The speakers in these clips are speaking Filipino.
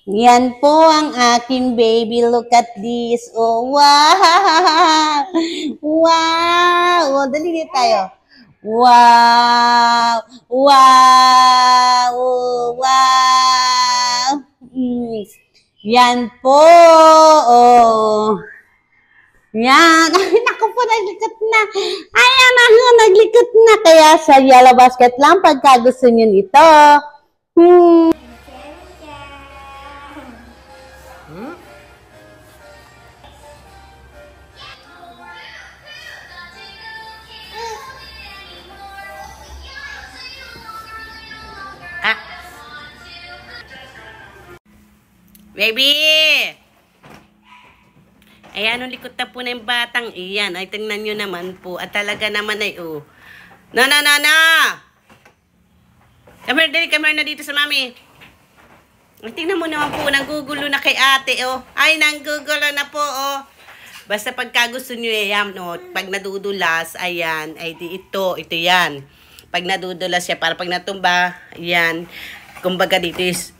Yan po ang aking baby. Look at this. Oh, wow! Wow! Oh, dali dito tayo. Wow! Wow! Oh, wow! Yan po. Oh. Yan. Ay, naku po, naglikot na. Ayan na, naglikot na. Kaya sa yellow basket lang pagka gusto nyo nito. Baby! Ayan, ang likot na po na yung batang iyan. Ay, tingnan nyo naman po. At talaga naman ay, oh. No! Come here na dito sa mami. Ay, tingnan mo naman po, nanggugulo na kay ate, oh. Ay, nanggugulo na po, oh. Basta pagka gusto nyo, ayan, no, pag nadudulas, ayan, ay di ito yan. Pag nadudulas siya, para pag natumba, ayan, kumbaga dito is,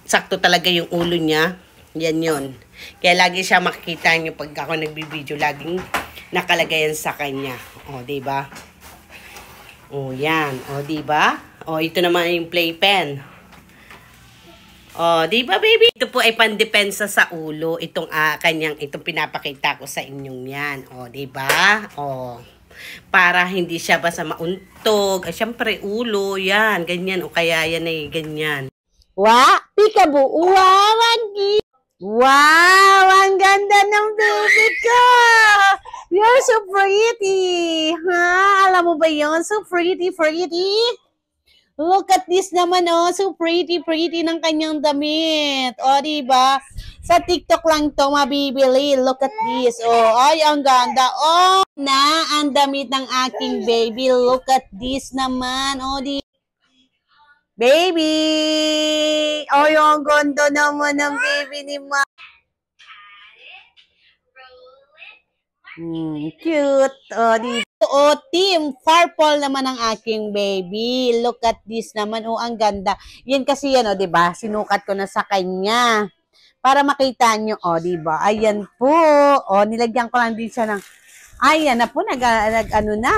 sakto talaga yung ulo niya. Yan yun. Kaya lagi siya makikita nyo pag ako nagbibideo, laging nakalagay yan sa kanya. O, diba? O, yan. O, diba? O, ito naman yung playpen. O, diba, baby? Ito po ay pandepensa sa ulo. Itong itong pinapakita ko sa inyong yan. O, diba? O, para hindi siya basta mauntog. Ay, syempre, ulo, yan. Ganyan. O, kaya yan ay ganyan. Wow! Peekaboo! Wow! Wow! Ang ganda ng baby ko! You're so pretty! Ha? Alam mo ba yun? So pretty! Look at this naman, oh. So pretty ng kanyang damit. O, diba? Sa TikTok lang to mabibili. Look at this. Oh, ay, ang ganda. Oh, ang damit ng aking baby. Look at this naman. Oh, baby! Oh, yung ganda naman ng baby ni Ma. Cute. Oh, dito. Oh, team purple naman ang aking baby. Look at this naman. Oh, ang ganda. Yan kasi yan, oh, diba? Sinukat ko na sa kanya. Para makita nyo, oh, diba? Ayan po. Oh, nilagyan ko lang din siya ng, ayan na po, ano na.